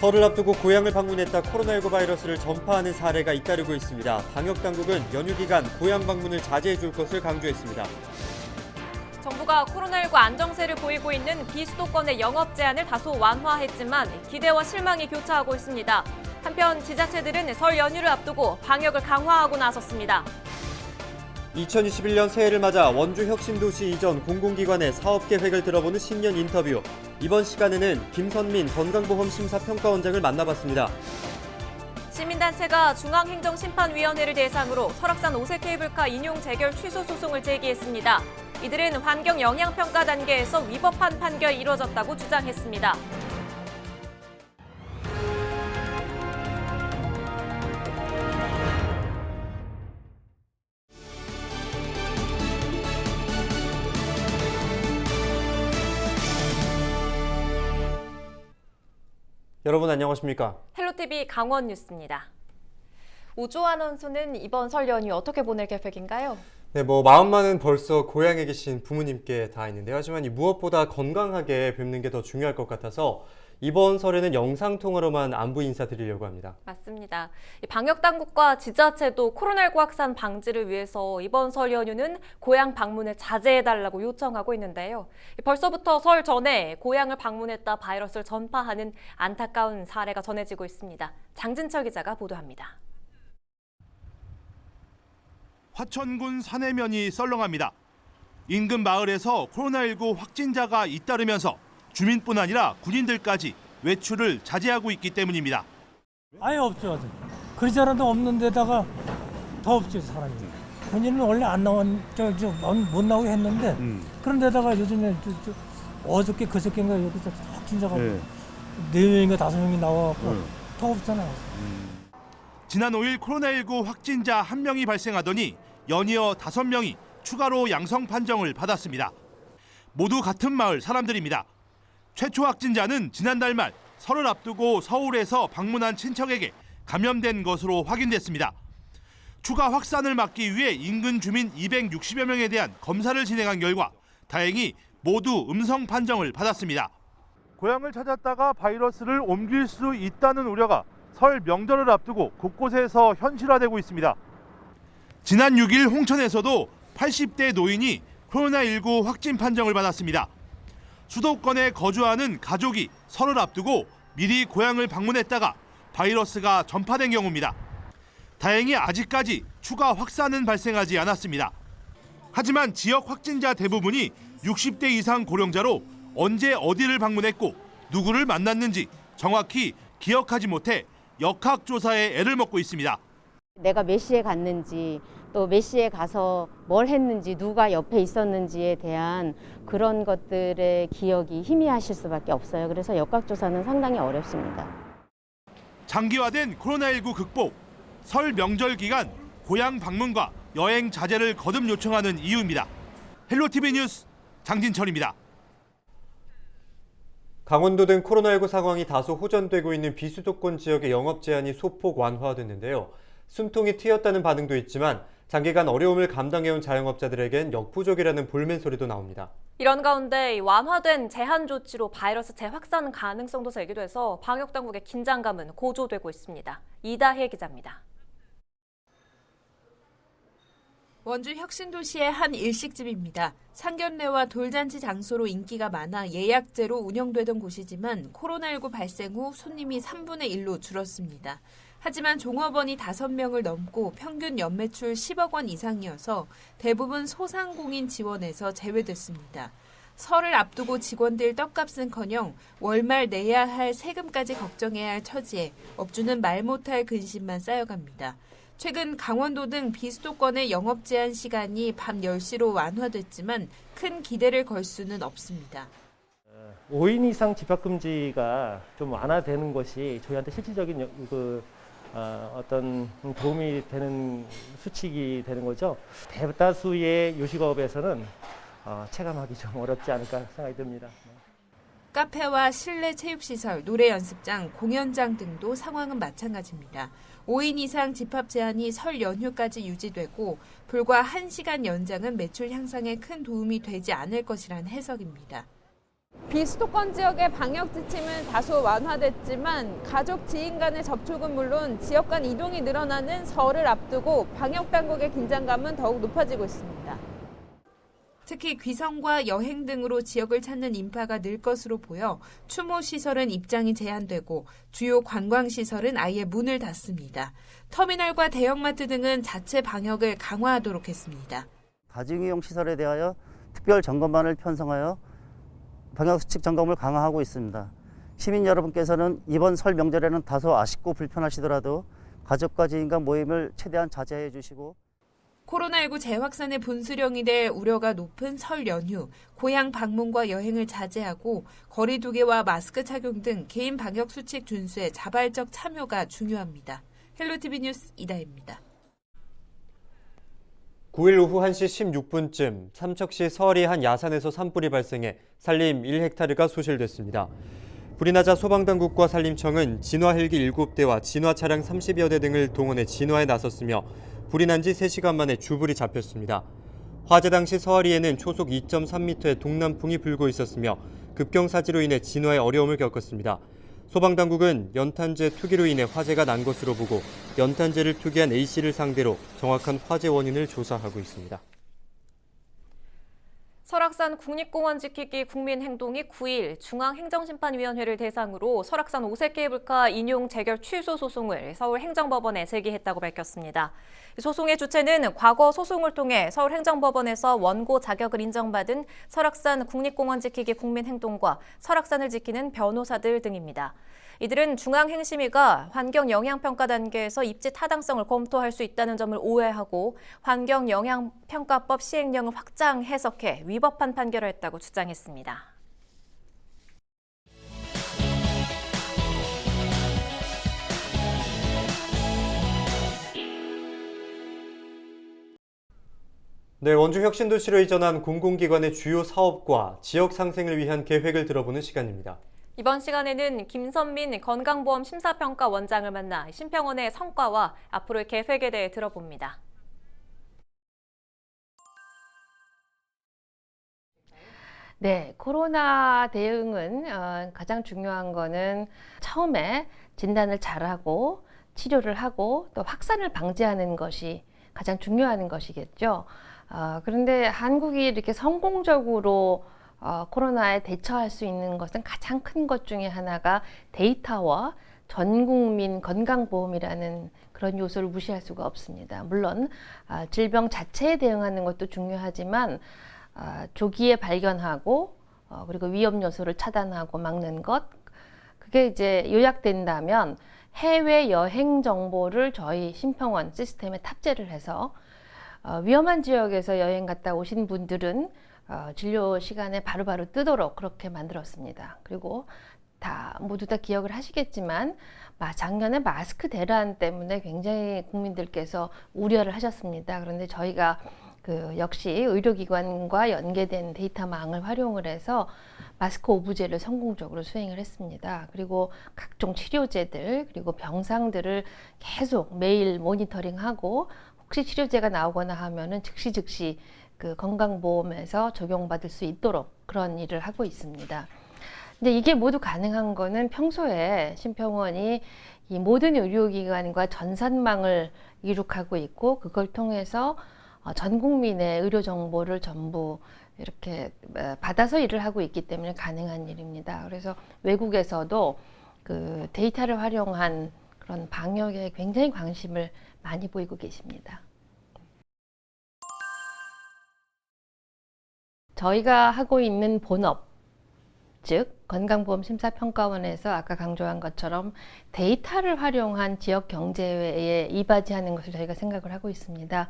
설을 앞두고 고향을 방문했다 코로나19 바이러스를 전파하는 사례가 잇따르고 있습니다. 방역당국은 연휴 기간 고향 방문을 자제해 줄 것을 강조했습니다. 정부가 코로나19 안정세를 보이고 있는 비수도권의 영업 제한을 다소 완화했지만 기대와 실망이 교차하고 있습니다. 한편 지자체들은 설 연휴를 앞두고 방역을 강화하고 나섰습니다. 2021년 새해를 맞아 원주 혁신도시 이전 공공기관의 사업계획을 들어보는 신년 인터뷰. 이번 시간에는 김선민 건강보험심사평가원장을 만나봤습니다. 시민단체가 중앙행정심판위원회를 대상으로 설악산 5세 케이블카 인용 재결 취소 소송을 제기했습니다. 이들은 환경영향평가 단계에서 위법한 판결이 이뤄졌다고 주장했습니다. 여러분 안녕하십니까? 헬로티비 강원 뉴스입니다. 오주환 선수는 이번 설 연휴 어떻게 보낼 계획인가요? 네, 마음만은 벌써 고향에 계신 부모님께 다 있는데요. 하지만 무엇보다 건강하게 뵙는 게 더 중요할 것 같아서 이번 설에는 영상통화로만 안부 인사드리려고 합니다. 맞습니다. 방역당국과 지자체도 코로나19 확산 방지를 위해서 이번 설 연휴는 고향 방문을 자제해달라고 요청하고 있는데요. 벌써부터 설 전에 고향을 방문했다 바이러스를 전파하는 안타까운 사례가 전해지고 있습니다. 장진철 기자가 보도합니다. 화천군 사내면이 썰렁합니다. 인근 마을에서 코로나19 확진자가 잇따르면서 주민뿐 아니라 군인들까지 외출을 자제하고 있기 때문입니다. 아예 없죠. 그러지 않아도 없는 데다가 더 없죠, 사람이. 군인은 원래 안 못 나오게 했는데 그런 데다가 요즘에 어저께 그저께인가 여기서 확진자가 4명인가 5명이 나와갖고 더 없잖아요. 지난 5일 코로나19 확진자 1명이 발생하더니 연이어 5명이 추가로 양성 판정을 받았습니다. 모두 같은 마을 사람들입니다. 최초 확진자는 지난달 말 설을 앞두고 서울에서 방문한 친척에게 감염된 것으로 확인됐습니다. 추가 확산을 막기 위해 인근 주민 260여 명에 대한 검사를 진행한 결과 다행히 모두 음성 판정을 받았습니다. 고향을 찾았다가 바이러스를 옮길 수 있다는 우려가 설 명절을 앞두고 곳곳에서 현실화되고 있습니다. 지난 6일 홍천에서도 80대 노인이 코로나19 확진 판정을 받았습니다. 수도권에 거주하는 가족이 설을 앞두고 미리 고향을 방문했다가 바이러스가 전파된 경우입니다. 다행히 아직까지 추가 확산은 발생하지 않았습니다. 하지만 지역 확진자 대부분이 60대 이상 고령자로 언제 어디를 방문했고 누구를 만났는지 정확히 기억하지 못해 역학조사에 애를 먹고 있습니다. 내가 몇 시에 갔는지 또 몇 시에 가서 뭘 했는지 누가 옆에 있었는지에 대한 그런 것들의 기억이 희미하실 수밖에 없어요. 그래서 역학조사는 상당히 어렵습니다. 장기화된 코로나19 극복, 설 명절 기간 고향 방문과 여행 자제를 거듭 요청하는 이유입니다. 헬로티비 뉴스 장진철입니다. 강원도 등 코로나19 상황이 다소 호전되고 있는 비수도권 지역의 영업 제한이 소폭 완화됐는데요. 숨통이 트였다는 반응도 있지만 장기간 어려움을 감당해온 자영업자들에겐 역부족이라는 볼멘 소리도 나옵니다. 이런 가운데 완화된 제한 조치로 바이러스 재확산 가능성도 제기돼서 방역당국의 긴장감은 고조되고 있습니다. 이다혜 기자입니다. 원주 혁신도시의 한 일식집입니다. 상견례와 돌잔치 장소로 인기가 많아 예약제로 운영되던 곳이지만 코로나19 발생 후 손님이 3분의 1로 줄었습니다. 하지만 종업원이 5명을 넘고 평균 연매출 10억 원 이상이어서 대부분 소상공인 지원에서 제외됐습니다. 설을 앞두고 직원들 떡값은커녕 월말 내야 할 세금까지 걱정해야 할 처지에 업주는 말 못할 근심만 쌓여갑니다. 최근 강원도 등 비수도권의 영업 제한 시간이 밤 10시로 완화됐지만 큰 기대를 걸 수는 없습니다. 5인 이상 집합금지가 좀 완화되는 것이 저희한테 실질적인 어떤 도움이 되는 수칙이 되는 거죠. 대다수의 요식업에서는 체감하기 좀 어렵지 않을까 생각이 듭니다. 카페와 실내 체육시설, 노래 연습장, 공연장 등도 상황은 마찬가지입니다. 5인 이상 집합 제한이 설 연휴까지 유지되고 불과 1시간 연장은 매출 향상에 큰 도움이 되지 않을 것이란 해석입니다. 비수도권 지역의 방역 지침은 다소 완화됐지만 가족, 지인 간의 접촉은 물론 지역 간 이동이 늘어나는 설을 앞두고 방역 당국의 긴장감은 더욱 높아지고 있습니다. 특히 귀성과 여행 등으로 지역을 찾는 인파가 늘 것으로 보여 추모 시설은 입장이 제한되고 주요 관광 시설은 아예 문을 닫습니다. 터미널과 대형마트 등은 자체 방역을 강화하도록 했습니다. 다중이용 시설에 대하여 특별 점검반을 편성하여 방역수칙 점검을 강화하고 있습니다. 시민 여러분께서는 이번 설 명절에는 다소 아쉽고 불편하시더라도 가족과 지인 간 모임을 최대한 자제해 주시고 코로나19 재확산의 분수령이 돼 우려가 높은 설 연휴, 고향 방문과 여행을 자제하고 거리 두기와 마스크 착용 등 개인 방역 수칙 준수에 자발적 참여가 중요합니다. 헬로티비 뉴스 이다혜입니다. 9일 오후 1시 16분쯤 삼척시 서리 한 야산에서 산불이 발생해 산림 1헥타르가 소실됐습니다. 불이 나자 소방당국과 산림청은 진화 헬기 7대와 진화 차량 30여 대 등을 동원해 진화에 나섰으며 불이 난 지 3시간 만에 주불이 잡혔습니다. 화재 당시 서아리에는 초속 2.3m의 동남풍이 불고 있었으며 급경사지로 인해 진화에 어려움을 겪었습니다. 소방당국은 연탄재 투기로 인해 화재가 난 것으로 보고 연탄재를 투기한 A씨를 상대로 정확한 화재 원인을 조사하고 있습니다. 설악산 국립공원 지키기 국민행동이 9일 중앙행정심판위원회를 대상으로 설악산 오색 케이블카 인용 재결 취소 소송을 서울행정법원에 제기했다고 밝혔습니다. 소송의 주체는 과거 소송을 통해 서울행정법원에서 원고 자격을 인정받은 설악산 국립공원 지키기 국민행동과 설악산을 지키는 변호사들 등입니다. 이들은 중앙행심위가 환경영향평가 단계에서 입지 타당성을 검토할 수 있다는 점을 오해하고 환경영향평가법 시행령을 확장 해석해 위법한 판결을 했다고 주장했습니다. 네, 원주 혁신도시로 이전한 공공기관의 주요 사업과 지역 상생을 위한 계획을 들어보는 시간입니다. 이번 시간에는 김선민 건강보험 심사평가 원장을 만나 심평원의 성과와 앞으로의 계획에 대해 들어봅니다. 네, 코로나 대응은 가장 중요한 거는 처음에 진단을 잘하고 치료를 하고 또 확산을 방지하는 것이 가장 중요한 것이겠죠. 그런데 한국이 이렇게 성공적으로 코로나에 대처할 수 있는 것은 가장 큰 것 중에 하나가 데이터와 전 국민 건강보험이라는 그런 요소를 무시할 수가 없습니다. 물론 질병 자체에 대응하는 것도 중요하지만 조기에 발견하고 그리고 위험 요소를 차단하고 막는 것, 그게 이제 요약된다면 해외 여행 정보를 저희 심평원 시스템에 탑재를 해서 위험한 지역에서 여행 갔다 오신 분들은 진료 시간에 바로바로 뜨도록 그렇게 만들었습니다. 그리고 모두 다 기억을 하시겠지만 작년에 마스크 대란 때문에 굉장히 국민들께서 우려를 하셨습니다. 그런데 저희가 역시 의료기관과 연계된 데이터망을 활용을 해서 마스크 오브제를 성공적으로 수행을 했습니다. 그리고 각종 치료제들 그리고 병상들을 계속 매일 모니터링하고 혹시 치료제가 나오거나 하면은 즉시 건강보험에서 적용받을 수 있도록 그런 일을 하고 있습니다. 근데 이게 모두 가능한 거는 평소에 심평원이 이 모든 의료기관과 전산망을 이룩하고 있고 그걸 통해서 전 국민의 의료 정보를 전부 이렇게 받아서 일을 하고 있기 때문에 가능한 일입니다. 그래서 외국에서도 그 데이터를 활용한 그런 방역에 굉장히 관심을 많이 보이고 계십니다. 저희가 하고 있는 본업, 즉 건강보험심사평가원에서 아까 강조한 것처럼 데이터를 활용한 지역 경제에 이바지하는 것을 저희가 생각을 하고 있습니다.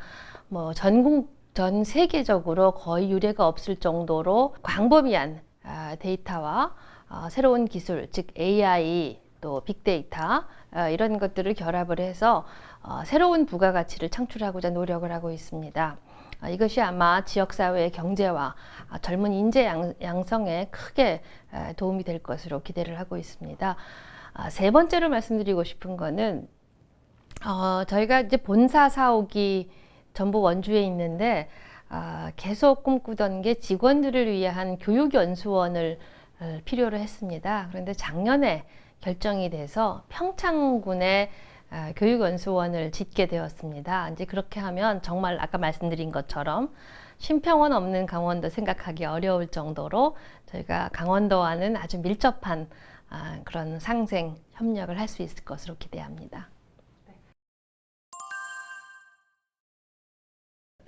전 세계적으로 거의 유례가 없을 정도로 광범위한 데이터와 새로운 기술, 즉 AI, 또 빅데이터 이런 것들을 결합을 해서 새로운 부가가치를 창출하고자 노력을 하고 있습니다. 이것이 아마 지역사회의 경제와 젊은 인재 양성에 크게 도움이 될 것으로 기대를 하고 있습니다. 세 번째로 말씀드리고 싶은 거는 저희가 이제 본사 사옥이 전부 원주에 있는데 계속 꿈꾸던 게 직원들을 위한 교육연수원을 필요로 했습니다. 그런데 작년에 결정이 돼서 평창군에 교육연수원을 짓게 되었습니다. 이제 그렇게 하면 정말 아까 말씀드린 것처럼 신평원 없는 강원도 생각하기 어려울 정도로 저희가 강원도와는 아주 밀접한 그런 상생 협력을 할 수 있을 것으로 기대합니다.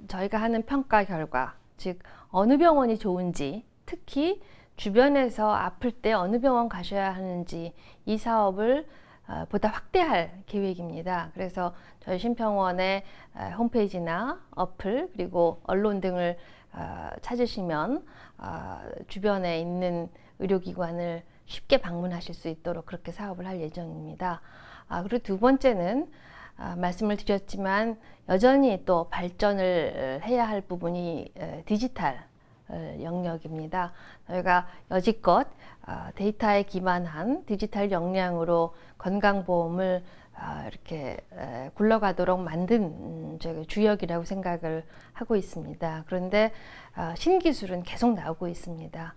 저희가 하는 평가 결과, 즉 어느 병원이 좋은지, 특히 주변에서 아플 때 어느 병원 가셔야 하는지 이 사업을 보다 확대할 계획입니다. 그래서 저희 신평원의 홈페이지나 어플 그리고 언론 등을 찾으시면 주변에 있는 의료기관을 쉽게 방문하실 수 있도록 그렇게 사업을 할 예정입니다. 그리고 두 번째는 말씀을 드렸지만 여전히 또 발전을 해야 할 부분이 디지털 영역입니다. 저희가 여지껏 데이터에 기반한 디지털 역량으로 건강보험을 이렇게 굴러가도록 만든 주역이라고 생각을 하고 있습니다. 그런데 신기술은 계속 나오고 있습니다.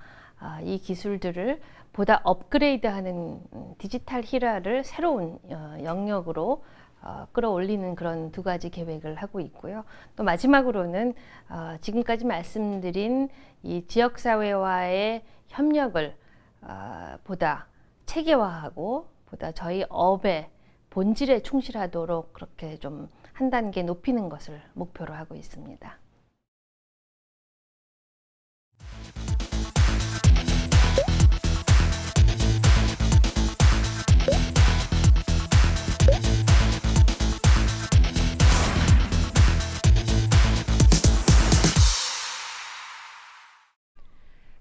이 기술들을 보다 업그레이드하는 디지털 희라를 새로운 영역으로 끌어올리는 그런 두 가지 계획을 하고 있고요. 또 마지막으로는 지금까지 말씀드린 이 지역사회와의 협력을 보다 체계화하고 보다 저희 업의 본질에 충실하도록 그렇게 좀 한 단계 높이는 것을 목표로 하고 있습니다.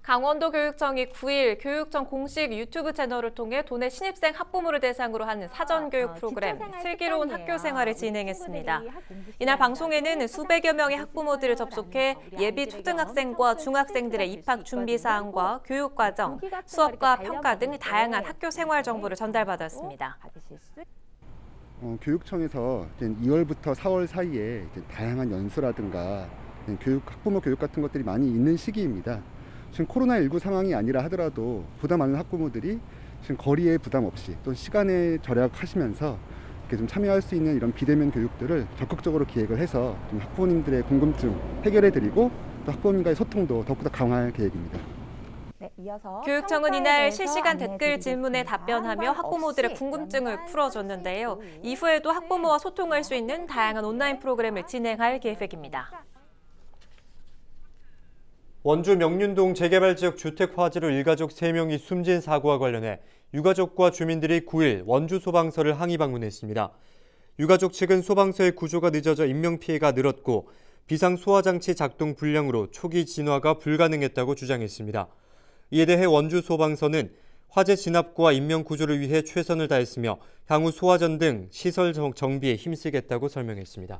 강원도교육청이 9일 교육청 공식 유튜브 채널을 통해 도내 신입생 학부모를 대상으로 하는 사전교육 프로그램 슬기로운 학교생활을 진행했습니다. 이날 방송에는 수백여 명의 학부모들을 접속해 예비 초등학생과 중학생들의 입학 준비 사항과 교육 과정, 수업과 평가 등 다양한 학교 생활 정보를 전달받았습니다. 교육청에서 2월부터 4월 사이에 다양한 연수라든가 학부모 교육 같은 것들이 많이 있는 시기입니다. 지금 코로나19 상황이 아니라 하더라도 보다 많은 학부모들이 지금 거리에 부담 없이 또 시간에 절약하시면서 이렇게 좀 참여할 수 있는 이런 비대면 교육들을 적극적으로 기획을 해서 좀 학부모님들의 궁금증 해결해드리고 또 학부모님과의 소통도 더욱더 강화할 계획입니다. 교육청은 이날 실시간 댓글 질문에 답변하며 학부모들의 궁금증을 풀어줬는데요. 이후에도 학부모와 소통할 수 있는 다양한 온라인 프로그램을 진행할 계획입니다. 원주 명륜동 재개발 지역 주택 화재로 일가족 3명이 숨진 사고와 관련해 유가족과 주민들이 9일 원주 소방서를 항의 방문했습니다. 유가족 측은 소방서의 구조가 늦어져 인명피해가 늘었고 비상소화장치 작동 불량으로 초기 진화가 불가능했다고 주장했습니다. 이에 대해 원주 소방서는 화재 진압과 인명구조를 위해 최선을 다했으며 향후 소화전 등 시설 정비에 힘쓰겠다고 설명했습니다.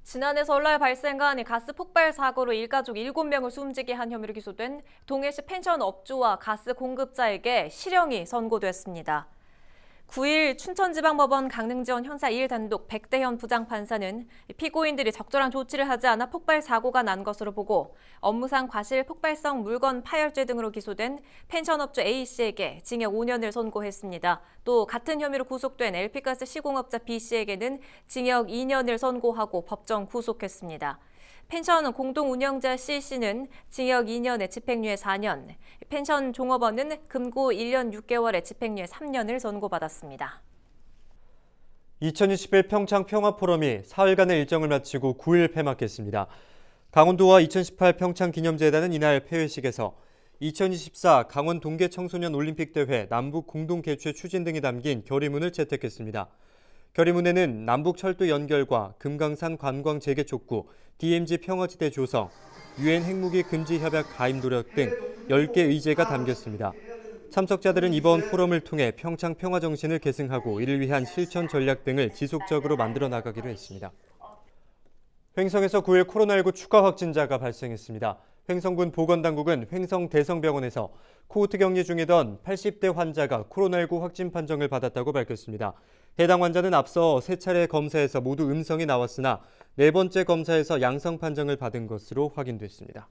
지난해 설날 발생한 가스 폭발 사고로 일가족 7명을 숨지게 한 혐의로 기소된 동해시 펜션 업주와 가스 공급자에게 실형이 선고됐습니다. 9일 춘천지방법원 강릉지원 형사 1 단독 백대현 부장판사는 피고인들이 적절한 조치를 하지 않아 폭발 사고가 난 것으로 보고 업무상 과실 폭발성 물건 파열죄 등으로 기소된 펜션업주 A씨에게 징역 5년을 선고했습니다. 또 같은 혐의로 구속된 LP가스 시공업자 B씨에게는 징역 2년을 선고하고 법정 구속했습니다. 펜션 공동 운영자 C씨는 징역 2년에 집행유예 4년, 펜션 종업원은 금고 1년 6개월에 집행유예 3년을 선고받았습니다. 2021 평창 평화포럼이 사흘간의 일정을 마치고 9일 폐막했습니다. 강원도와 2018 평창기념재단은 이날 폐회식에서 2024 강원 동계 청소년 올림픽대회 남북 공동 개최 추진 등이 담긴 결의문을 채택했습니다. 결의문에는 남북철도 연결과 금강산 관광 재개 촉구, DMZ 평화지대 조성, UN 핵무기 금지 협약 가입 노력 등 10개 의제가 담겼습니다. 참석자들은 이번 포럼을 통해 평창 평화 정신을 계승하고 이를 위한 실천 전략 등을 지속적으로 만들어 나가기로 했습니다. 횡성에서 9일 코로나19 추가 확진자가 발생했습니다. 횡성군 보건당국은 횡성 대성병원에서 코호트 격리 중이던 80대 환자가 코로나19 확진 판정을 받았다고 밝혔습니다. 해당 환자는 앞서 3차례 검사에서 모두 음성이 나왔으나 4번째 검사에서 양성 판정을 받은 것으로 확인됐습니다.